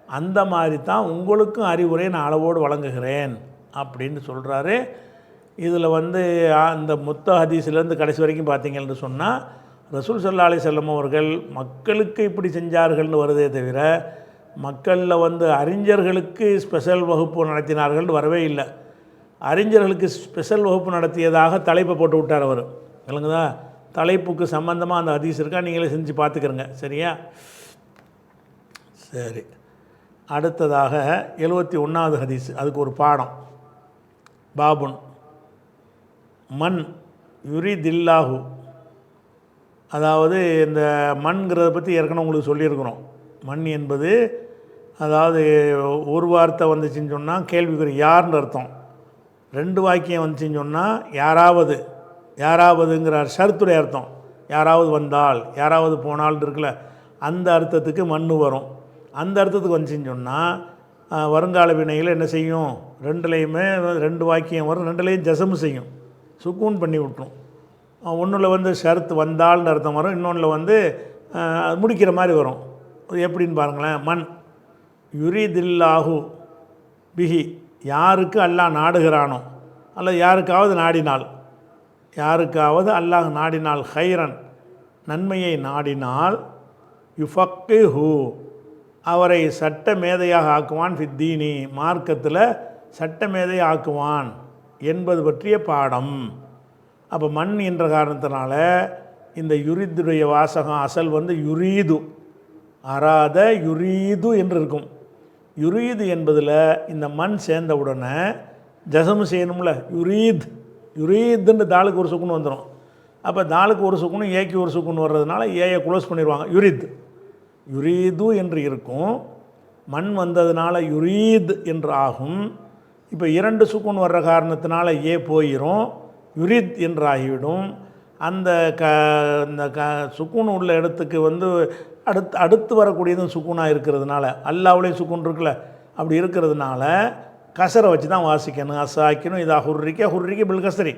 அந்த மாதிரி தான் உங்களுக்கும் அறிவுரை நான் அளவோடு வழங்குகிறேன் அப்படின்னு சொல்கிறாரு. இதில் வந்து அந்த மொத்த ஹதீஸ்லேருந்து கடைசி வரைக்கும் பார்த்தீங்கன்னு சொன்னால் ரசூல் ஸல்லல்லாஹு அலைஹி வஸல்லம் அவர்கள் மக்களுக்கு இப்படி செஞ்சார்கள்னு வருதே தவிர மக்களில் வந்து அறிஞர்களுக்கு ஸ்பெஷல் வகுப்பு நடத்தினார்கள்னு வரவே இல்லை. அறிஞர்களுக்கு ஸ்பெஷல் வகுப்பு நடத்தியதாக தலைப்பை போட்டு விட்டார் அவர். இல்லைங்கதா, தலைப்புக்கு சம்பந்தமாக அந்த ஹதீஸ் இருக்கா, நீங்களே செஞ்சு பார்த்துக்கிறங்க. சரியா? சரி, அடுத்ததாக 71வது ஹதீஸ். அதுக்கு ஒரு பாடம். பாபுன் மண் யுரிதில்லாஹு. அதாவது இந்த மண்கிறத பற்றி ஏற்கனவே உங்களுக்கு சொல்லியிருக்கிறோம். மண் என்பது அதாவது ஒரு வார்த்தை வந்துச்சுன்னு சொன்னால் கேள்விக்குறி யாருன்னு அர்த்தம். 2 வாக்கியம் வந்துச்சுன்னு சொன்னால் யாராவது, யாராவதுங்கிறார் ஷர்த்துடைய அர்த்தம். யாராவது வந்தால், யாராவது போனால் இருக்குல்ல, அந்த அர்த்தத்துக்கு மண் வரும். அந்த அர்த்தத்துக்கு வந்துச்சுன்னு சொன்னால் வருங்கால வினையில் என்ன செய்யும், 2லேயுமே 2 வாக்கியம் வரும். 2லேயும் ஜசமு செய்யும், சுக்கூன் பண்ணி விட்டுரும். ஒன்றில் வந்து ஷர்த் வந்தால்னு அர்த்தம் வரும், இன்னொன்றில் வந்து முடிக்கிற மாதிரி வரும். எப்படின்னு பாருங்களேன். மண் யுரிதில்லாஹு பிஹி, யாருக்கு அல்லாஹ் நாடுகிறானோ அல்லது யாருக்காவது நாடினால், யாருக்காவது அல்லாஹ் நாடினால், ஹைரன் நன்மையை நாடினால், யுஃபக்கிஹு அவரை சட்ட மேதையாக ஆக்குவான், ஃபித்தீனி மார்க்கத்தில் சட்ட மேதையை ஆக்குவான் என்பது பற்றிய பாடம். அப்போ மண் என்ற காரணத்தினால இந்த யுரிதுடைய வாசகம் அசல் வந்து யுரீது, அராத யுரீது என்று இருக்கும். யுரீது என்பதில் இந்த மண் சேர்ந்த உடனே ஜசமு செய்யணும்ல. யுரீத், யுரீதுன்னு தாளுக்கு ஒரு சுக்குன்னு வந்துடும். அப்போ தாளுக்கு ஒரு சுக்குன்னு ஏக்கு ஒரு சுக்குன்னு வர்றதுனால ஏயை க்ளோஸ் பண்ணிடுவாங்க, யுரித். யுரீது என்று இருக்கும். மண் வந்ததுனால யுரீத் என்று ஆகும். இப்போ 2 சுக்குன் வர்ற காரணத்தினால ஏ போயிடும், யுரித் என்று ஆகிவிடும். அந்த சுக்குன் உள்ள இடத்துக்கு வந்து அடுத்து வரக்கூடியதும் சுக்குனாக இருக்கிறதுனால, அல்லாவுலேயும் சுக்குன் இருக்குல்ல, அப்படி இருக்கிறதுனால கசரை வச்சு தான் வாசிக்கணும். அசாக்கணும் இதா ஹுர்ரிக்க பில் கசரி.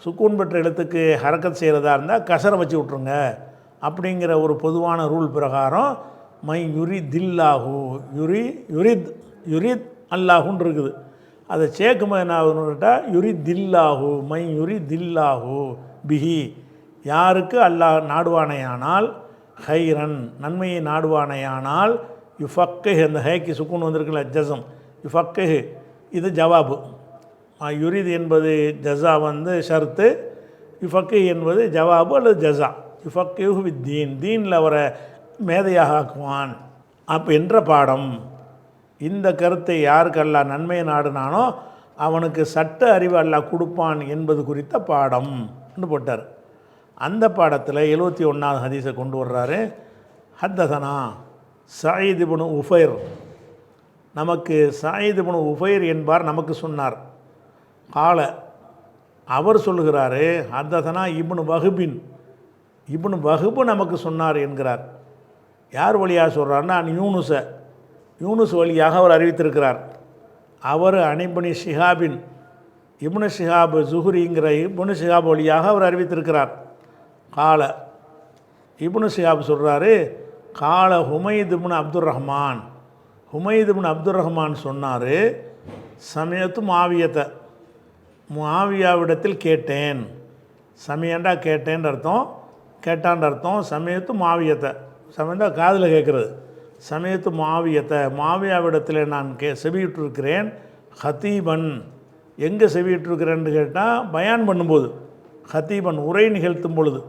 சுக்கூன் பெற்ற எழுத்துக்கு ஹரக்கத் செய்கிறதா இருந்தால் கசரை வச்சு விட்ருங்க அப்படிங்கிற ஒரு பொதுவான ரூல் பிரகாரம் மை யுரிதில்லாஹு, யுரித் அல்லாஹுன்னு இருக்குது. அதை சேர்க்கும்போது என்ன ஆகுதுன்னு கேட்டால் யுரிதில்லாஹு, மை யுரிதில்லாஹு பிஹி, யாருக்கு அல்லாஹ் நாடுவானையானால், ஹைரன் நன்மையை நாடுவானையானால், யுஃபக்கிஹ் அந்த ஹேக்கு சுக்குன் வந்திருக்குல்ல ஜசம், யுஃபக்கிஹ் இது ஜவாபு. யுரித் என்பது ஜஸா வந்து ஷர்த்து, யுஃபக்கிஹ் என்பது ஜவாபு அல்லது ஜஸா. யுஃபக்கிஹு வித்தீன், தீனில் அவரை மேதையாக ஆக்குவான் அப்போ என்ற பாடம். இந்த கருத்தை யாருக்கு அல்லாஹ் நன்மையை நாடுனானோ அவனுக்கு சட்ட அறிவு அல்லாஹ் கொடுப்பான் என்பது குறித்த பாடம் என்று போட்டார். அந்த பாடத்தில் 71வது ஹதீஸை கொண்டு வர்றாரு. ஹத்தசனா சயீத் இப்னு உஃபைர், நமக்கு சயீத் இப்னு உஃபைர் என்பார் நமக்கு சொன்னார். கால அவர் சொல்லுகிறாரு, ஹத்தசனா இப்னு வஹுபின், இப்னு வஹுபு நமக்கு சொன்னார் என்கிறார். யார் வழியாக சொல்கிறாருன்னா யூனுஸ் வழியாக அவர் அறிவித்திருக்கிறார். அவர் அனிபுனி ஷிஹாபின், இப்னு ஷிஹாப் ஜுஹுரிங்கிற இப்னு ஷிஹாப் வழியாக அவர் அறிவித்திருக்கிறார். கால இப்னு ஷிஹாப் சொல்கிறாரு, கால ஹுமைத் இப்னு அப்துர் ரஹ்மான், ஹுமைத் இப்னு அப்துர் ரஹ்மான் சொன்னார், சமயத்து மாவியாவிடத்தில் கேட்டேன். சமயண்டா கேட்டேன்ற அர்த்தம், கேட்டான்ற அர்த்தம். சமயத்து மாவியத்தை, சமயந்தா காதில் கேட்குறது. சமயத்து மாவியாவிடத்தில் நான் செவியிட்டிருக்கிறேன். ஹத்தீபன், எங்கே செவியிட்டிருக்கிறேன்னு கேட்டால் பயான் பண்ணும்போது, ஹத்தீபன் உரை நிகழ்த்தும் பொழுது.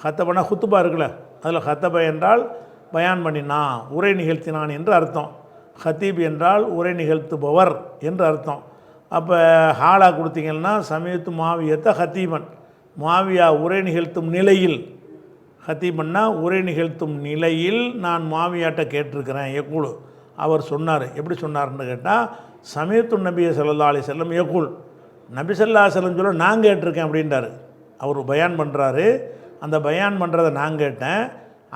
ஹத்தபனா ஹுத்துபா இருக்குல்ல, அதில் ஹத்தப என்றால் பயான் பண்ணினான், உரை நிகழ்த்தினான் என்று அர்த்தம். ஹத்தீப் என்றால் உரை நிகழ்த்துபவர் என்று அர்த்தம். அப்போ ஹாலா கொடுத்தீங்கன்னா சமயத்து மாவியத்தை ஹத்தீபன், மாவியா உரை நிகழ்த்தும் நிலையில், ஹத்தீபன்னா உரை நிகழ்த்தும் நிலையில் நான் மாவியாட்ட கேட்டிருக்கிறேன். யகுல் அவர் சொன்னார். எப்படி சொன்னார்னு கேட்டால், சமயத்து நபியை ஸல்லல்லாஹு அலைஹி வஸல்லம் யகுல், நபி ஸல்லல்லாஹு அலைஹி வஸல்லம் சொல்ல நான் கேட்டிருக்கேன் அப்படின்றார். அவர் பயான் பண்ணுறாரு, அந்த பயான் பண்ணுறதை நான் கேட்டேன்.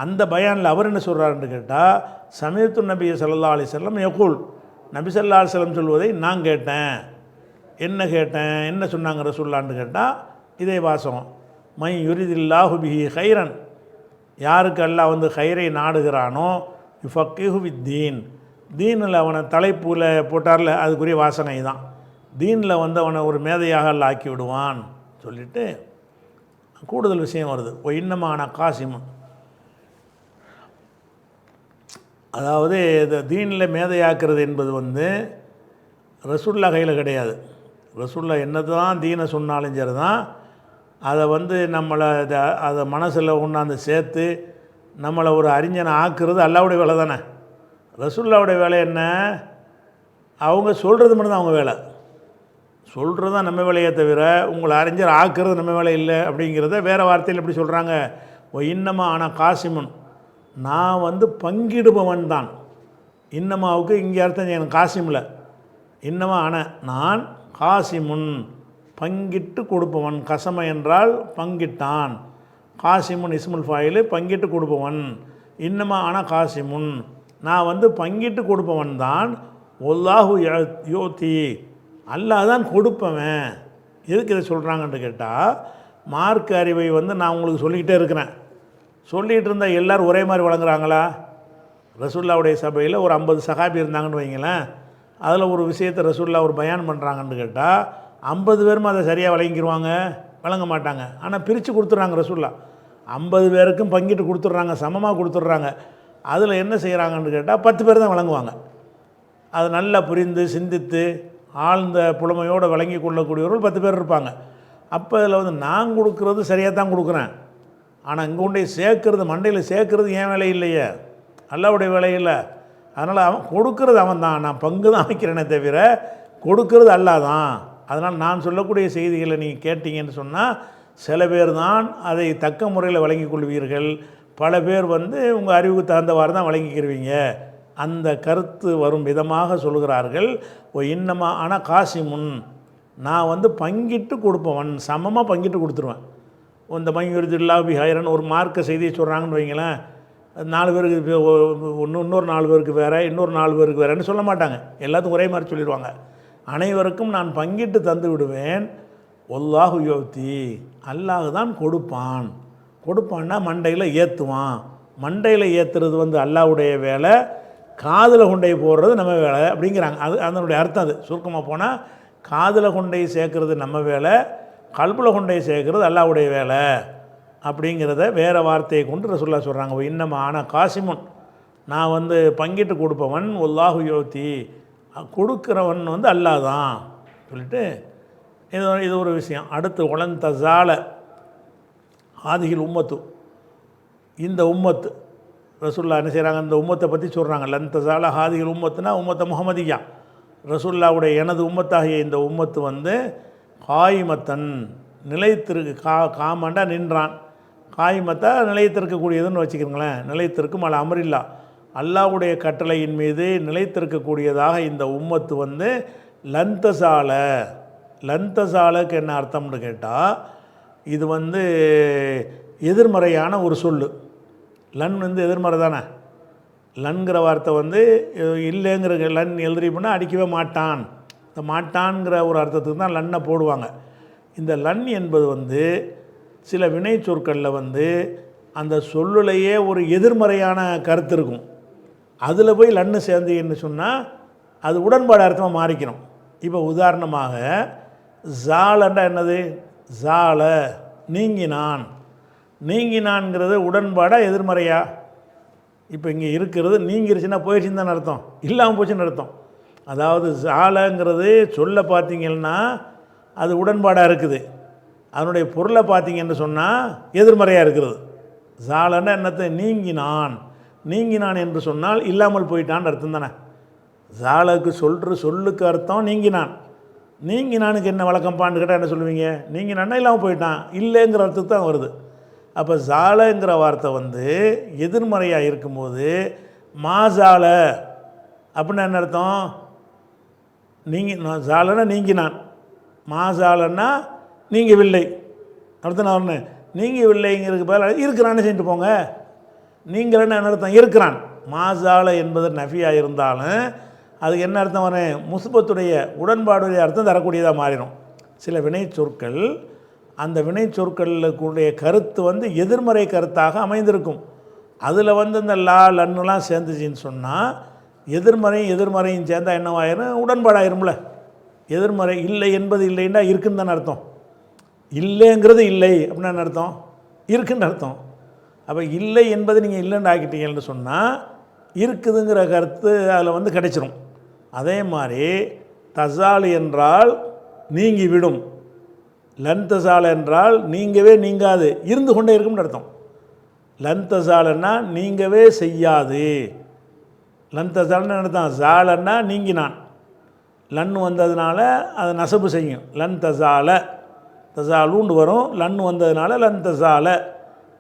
அந்த பயானில் அவர் என்ன சொல்கிறாருன்னு கேட்டால், சமயத்து நபியை ஸல்லல்லாஹு அலைஹி வஸல்லம் யகுல், நபி ஸல்லல்லாஹு அலைஹி வஸல்லம் சொல்வதை நான் கேட்டேன். என்ன கேட்டேன், என்ன சொன்னாங்க ரசூலுல்லாஹ்னு கேட்டால் இதே வாசகம், மை யுரிதில்லாஹு பிஹி ஹைரன், யாருக்கு அல்லாஹ் வந்து ஹைரை நாடுகிறானோ யுஃபக்கிஹு ஃபித்தீன், தீனில் அவனை தலைப்பில் போட்டார்ல, அதுக்குரிய வாசனை தான். தீனில் வந்து அவனை ஒரு மேதையாக அல்லாஹ் ஆக்கி விடுவான் சொல்லிவிட்டு கூடுதல் விஷயம் வருது. ஓ இன்னமான காசிமுன், அதாவது இந்த தீனில் மேதையாக்குறது என்பது வந்து ரசூலுல்லாஹ் கையில் கிடையாது. ரசூலுல்லாஹ் என்ன தான் தீனை சொன்னாலும் சரி தான், அதை வந்து நம்மளை அதை மனசில் கொண்டாந்து சேர்த்து நம்மளை ஒரு அறிஞனை ஆக்குறது அல்லாஹ்வுடைய வேலை தானே. ரசூலுல்லாஹ்வுடைய வேலை என்ன, அவங்க சொல்கிறது மட்டும்தான் அவங்க வேலை. சொல்கிறது தான் நம்ம வேலையே தவிர உங்களை அறிஞர் ஆக்குறது நம்ம வேலை இல்லை அப்படிங்கிறத வேறு வார்த்தையில் எப்படி சொல்கிறாங்க, ஓ இன்னமா ஆனால் காசிமுன், நான் வந்து பங்கிடுபவன் தான். இன்னமாவுக்கு இங்கே அர்த்தம் எனக்கு காசிமில், இன்னமா ஆன நான் காசிமுன், பங்கிட்டு கொடுப்பவன். கசம என்றால் பங்கிட்டான், காசிமுன் இஸ்முல் ஃபாயில் பங்கிட்டு கொடுப்பவன். இன்னமா ஆன காசிமுன், நான் வந்து பங்கிட்டு கொடுப்பவன் தான். ஒல்லாஹு யோத்தி, அல்லாஹ் தான் கொடுப்பவன். எதுக்கு இதை சொல்கிறாங்கன்னு கேட்டால், மார்க் அறிவை வந்து நான் உங்களுக்கு சொல்லிக்கிட்டே இருக்கிறேன். சொல்லிகிட்டு இருந்தால் எல்லோரும் ஒரே மாதிரி வழங்குறாங்களா? ரசூலுல்லாஹ்வுடைய சபையில் ஒரு 50 சஹாபி இருந்தாங்கன்னு வைங்களேன், அதில் ஒரு விஷயத்தை ரசூலுல்லாஹ் ஒரு பயான் பண்ணுறாங்கன்னு கேட்டால் 50 பேரும் அதை சரியாக வழங்கிடுவாங்க? வழங்க மாட்டாங்க. ஆனால் பிரித்து கொடுத்துட்றாங்க ரசூலுல்லாஹ், 50 பேருக்கும் பங்கிட்டு கொடுத்துட்றாங்க, சமமாக கொடுத்துட்றாங்க. அதில் என்ன செய்கிறாங்கன்னு கேட்டால் 10 பேர் தான் வழங்குவாங்க. அதை நல்லா புரிந்து சிந்தித்து ஆழ்ந்த புலமையோடு வழங்கி கொள்ளக்கூடியவர்கள் 10 பேர் இருப்பாங்க. அப்போ அதில் வந்து நான் கொடுக்குறது சரியாக தான் கொடுக்குறேன், ஆனால் இங்கே கொண்டே சேர்க்கறது, மண்டையில் சேர்க்கறது ஏன் வேலை இல்லையே, அல்லாஹ்வுடைய வேலை இல்லை. அதனால் அவன் கொடுக்கறது அவன் தான், நான் பங்கு தான் வைக்கிறேனே தவிர கொடுக்கறது அல்லாஹ் தான். அதனால் நான் சொல்லக்கூடிய செய்திகளை நீங்கள் கேட்டீங்கன்னு சொன்னால் சில பேர் தான் அதை தக்க முறையில் வழங்கி கொள்வீர்கள், பல பேர் வந்து உங்கள் அறிவுக்கு தகுந்தவாறு தான் வழங்கிக்கிருவீங்க. அந்த கருத்து வரும் விதமாக சொல்கிறார்கள். ஓ இன்னமா ஆனால் காசிமுன், நான் வந்து பங்கிட்டு கொடுப்பவன், சமமாக பங்கிட்டு கொடுத்துருவேன். இந்த மையுரிதுல்லாஹு பிஹி ஹைரன் ஒரு மார்க்க செய்தியை சொல்கிறாங்கன்னு வைங்களேன், 4 பேருக்கு இன்னொரு 4 பேருக்கு வேறு, இன்னொரு 4 பேருக்கு வேறுன்னு சொல்ல மாட்டாங்க, எல்லாத்துக்கும் ஒரே மாதிரி சொல்லிடுவாங்க. அனைவருக்கும் நான் பங்கிட்டு தந்து விடுவேன். ஒல்லாஹு யோத்தி, அல்லாஹ் தான் கொடுப்பான். கொடுப்பான்னா மண்டையில் ஏற்றுவான். மண்டையில் ஏற்றுறது வந்து அல்லாஹ்வுடைய வேலை, காதில் கொண்டை போடுறது நம்ம வேலை அப்படிங்கிறாங்க. அது அதனுடைய அர்த்தம். அது சுருக்கமாக போனால் காதில் கொண்டை சேர்க்கறது நம்ம வேலை, கல்பில் கொண்டை சேர்க்கறது அல்லாஹ்வுடைய வேலை அப்படிங்கிறத வேறு வார்த்தையை கொண்டு ரசூலுல்லாஹ் சொல்கிறாங்க. இன்னமா ஆனால் காசிமுன், நான் வந்து பங்கிட்டு கொடுப்பவன். ஒல்லாஹு யோத்தி, கொடுக்குறவன் வந்து அல்லாஹ் தான் சொல்லிட்டு இது ஒரு விஷயம். அடுத்து உலன் தசால ஆதிகில் உம்மத்து, இந்த உம்மத்து ரசூலுல்லாஹ் என்ன செய்கிறாங்க, இந்த உம்மத்தை பற்றி சொல்கிறாங்க. லன் தசால ஹாதிகில் உம்மத்துனா உம்மத்தை முஹம்மதியா, ரசூலுல்லாஹ்வுடைய எனது உம்மத்தாகிய இந்த உம்மத்து வந்து காயிமத்தன் நிலைத்திருக்கு, காமண்டா நின்றான், காயிமத்தா நிலைத்திருக்கக்கூடியதுன்னு வச்சுக்கிறீங்களேன். நிலைத்திருக்கும் அல்ல அமரில்லா, அல்லாஹ்வுடைய கட்டளையின் மீது நிலைத்திருக்கக்கூடியதாக இந்த உம்மத்து வந்து லந்தசால. லந்தசாலுக்கு என்ன அர்த்தம்னு கேட்டால், இது வந்து எதிர்மறையான ஒரு சொல். லன் வந்து எதிர்மறை தானே. லன்கிற வார்த்தை வந்து இல்லைங்கிற, லன் எழுதிப்போனால் அடிக்கவே மாட்டான், இந்த மாட்டான்கிற ஒரு அர்த்தத்துக்கு தான் லன்னை போடுவாங்க. இந்த லன் என்பது வந்து சில வினை சொற்களில் வந்து அந்த சொல்லுலையே ஒரு எதிர்மறையான கருத்து இருக்கும். அதில் போய் லன்னு சேர்ந்தீங்கன்னு சொன்னால் அது உடன்பாடு அர்த்தமாக மாறிக்கணும். இப்போ உதாரணமாக ஜாலண்டா என்னது, ஜால நீங்கினான். நீங்கினான்ங்கிறது உடன்பாடாக எதிர்மறையா? இப்போ இங்கே இருக்கிறது நீங்கிருச்சுன்னா போயிடுச்சுன்னு தானே அர்த்தம், இல்லாமல் போச்சுன்னு அர்த்தம். அதாவது ஜாலங்கிறது சொல்ல பார்த்தீங்கன்னா அது உடன்பாடாக இருக்குது, அதனுடைய பொருளை பார்த்தீங்கன்னு சொன்னால் எதிர்மறையாக இருக்கிறது. ஜாலன்னா என்னத்தை, நீங்கினான். நீங்கினான் என்று சொன்னால் இல்லாமல் போயிட்டான்னு அர்த்தம் தானே. ஜாலுக்கு சொல்லுக்கு அர்த்தம் நீங்கினான். நீங்கினானுக்கு என்ன வழக்கம்பான்னு கேட்டால் என்ன சொல்லுவீங்க? நீங்கினான்னா இல்லாமல் போயிட்டான், இல்லைங்கிற அர்த்தத்துக்கு தான் வருது. அப்போ ஜாலங்கிற வார்த்தை வந்து எதிர்மறையாக இருக்கும்போது மாசால அப்படின்னா என்ன அர்த்தம்? ஜாலன்னா நீங்கினான், மாசாலன்னா நீங்கவில்லை அர்த்தம். நான் ஒன்று நீங்கவில்லைங்கிறதுக்கு பதில் இருக்கிறான்னு செஞ்சுட்டு போங்க. நீங்களன்னு என்ன அர்த்தம்? இருக்கிறான். மாசால என்பது நஃபியாக இருந்தாலும் அதுக்கு என்ன அர்த்தம் வரும்? முஸ்பத்துடைய உடன்பாடுடைய அர்த்தம் தரக்கூடியதாக மாறிடும். சில வினை சொற்கள் அந்த வினை சொற்களுடைய கருத்து வந்து எதிர்மறை கருத்தாக அமைந்திருக்கும். அதில் வந்து இந்த லன்னுலாம் சேர்ந்துச்சின்னு சொன்னால் எதிர்மறையும் சேர்ந்தால் என்னவாயிரும்? உடன்பாடாயிரும்ல. எதிர்மறை இல்லை என்பது இல்லைன்னா இருக்குன்னு தானே அர்த்தம். இல்லைங்கிறது இல்லை அப்படின்னா என்ன அர்த்தம்? இருக்குன்னு அர்த்தம். அப்போ இல்லை என்பது நீங்கள் இல்லைன்னு ஆக்கிட்டீங்கன்னு சொன்னால் இருக்குதுங்கிற கருத்து அதில் வந்து கிடைச்சிரும். அதே மாதிரி தசால் என்றால் நீங்கி விடும், லன் தசால் என்றால் நீங்கவே நீங்காது, இருந்து கொண்டே இருக்கும்னு அர்த்தம். லன் தசாலன்னா நீங்கவே செய்யாது. லன் தசால்னு அர்த்தம். ஜாலன்னா நீங்கினான், லன்னு வந்ததுனால அதை நசபு செய்யும். லன் தசால தசாலூண்டு வரும், லன்னு வந்ததுனால லன் தசால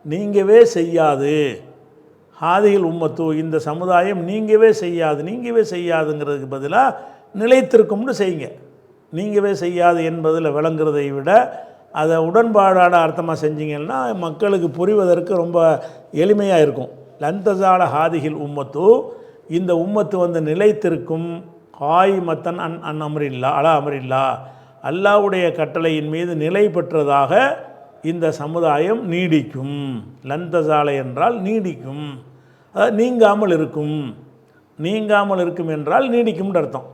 நீங்கவே செய்யாது. ஹாதிகள் உம்மத்து இந்த சமுதாயம் நீங்கவே செய்யாதுங்கிறதுக்கு பதிலாக நிலைத்திருக்கும்னு செய்யுங்க. நீங்கவே செய்யாது என்பதில் விளங்குறதை விட அதை உடன்பாடான அர்த்தமாக செஞ்சீங்கன்னா மக்களுக்கு புரிவதற்கு ரொம்ப எளிமையாக இருக்கும். லந்தசால ஹாதிகள் உம்மத்து இந்த உம்மத்து வந்து நிலைத்திருக்கும். ஹாய் மத்தன் அன் அமரில்லா அலா அமரில்லா அல்லாவுடைய கட்டளையின் மீது நிலை பெற்றதாக இந்த சமுதாயம் நீடிக்கும். லந்தசாலை என்றால் நீடிக்கும், அதாவது நீங்காமல் இருக்கும் என்றால் நீடிக்கும்னு அர்த்தம்.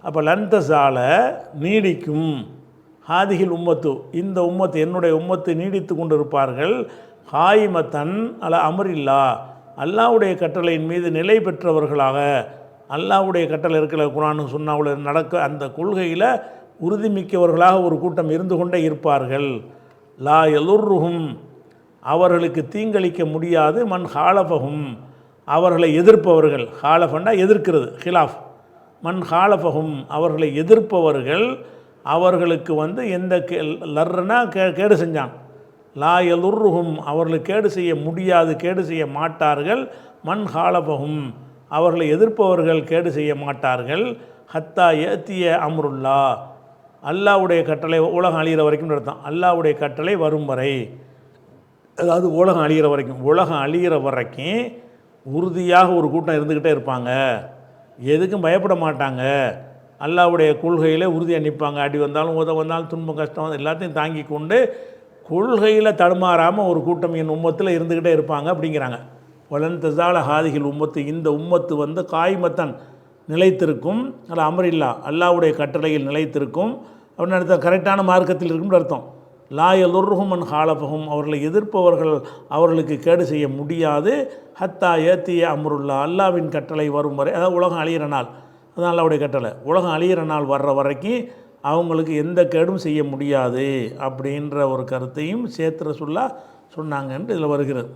அப்போ லந்தசால நீடிக்கும். ஹாதிகில் உம்மத்து இந்த உம்மத்து என்னுடைய உம்மத்து நீடித்து கொண்டு இருப்பார்கள். ஹாயிமத்தன் அல அமரில்லா அல்லாவுடைய கட்டளையின் மீது நிலை பெற்றவர்களாக. அல்லாவுடைய கட்டளை இருக்கிற குர்ஆன் சுன்னாவுல நடக்க அந்த கொள்கையில் உறுதிமிக்கவர்களாக ஒரு கூட்டம் இருந்து கொண்டே இருப்பார்கள். லா எலுர்ருஹும் அவர்களுக்கு தீங்களிக்க முடியாது. மன் ஹாலஃபஹும் அவர்களை எதிர்ப்பவர்கள். ஹாலஃபன்னா எதிர்க்கிறது, ஹிலாஃப். மன் ஹாலஃபஹும் அவர்களை எதிர்ப்பவர்கள் அவர்களுக்கு வந்து எந்த லர்னா கேடு செஞ்சான். லா எலுர்ருஹும் அவர்களுக்கு கேடு செய்ய முடியாது, கேடு செய்ய மாட்டார்கள். மன் ஹாலஃபஹும் அவர்களை எதிர்ப்பவர்கள் கேடு செய்ய மாட்டார்கள். ஹத்தா ஏத்திய அம்ருல்லா அல்லாவுடைய கட்டளை உலகம் அழிகிற வரைக்கும் அர்த்தம். அல்லாவுடைய கட்டளை வரும் வரை, அதாவது உலகம் அழிகிற வரைக்கும். உலகம் அழிகிற வரைக்கும் உறுதியாக ஒரு கூட்டம் இருந்துக்கிட்டே இருப்பாங்க. எதுக்கும் பயப்பட மாட்டாங்க. அல்லாவுடைய கொள்கையில் உறுதியாக நிற்பாங்க. அடி வந்தாலும் உத வந்தாலும் துன்பம் கஷ்டம் எல்லாத்தையும் தாங்கி கொண்டு கொள்கையில் தடுமாறாமல் ஒரு கூட்டம் என் உம்மத்தில் இருந்துக்கிட்டே இருப்பாங்க அப்படிங்கிறாங்க. வலன் தசால ஹாதிகள் உம்மத்து இந்த உம்மத்து வந்து காய்மத்தன் நிலைத்திருக்கும். அல்ல அமரில்லா அல்லாவுடைய கட்டளையில் நிலைத்திருக்கும் அப்படின்னு அர்த்தம். கரெக்டான மார்க்கத்தில் இருக்கும்னு அர்த்தம். லா எலுர்ருஹும் மன் ஹாலஃபஹும் அவர்களை எதிர்ப்பவர்கள் அவர்களுக்கு கேடு செய்ய முடியாது. ஹத்தா ஏத்திய அம்ருல்லா அல்லாவின் கட்டளை வரும் வரை, அதாவது உலகம் அழியிற நாள், அதுதான் அல்லாவுடைய கட்டளை. உலகம் அழியிற நாள் வர்ற வரைக்கும் அவங்களுக்கு எந்த கேடும் செய்ய முடியாது அப்படின்ற ஒரு கருத்தையும் சேர்த்துற சொன்னாங்கன்ட்டு இதில் வருகிறது.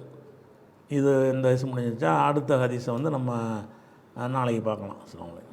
இது இந்த ஹதீஸ் முடிஞ்சிச்சா. அடுத்த ஹதீஸை வந்து நம்ம நாளைக்கு பார்க்கலாம். அஸ்ஸலாமு அலைக்கும்.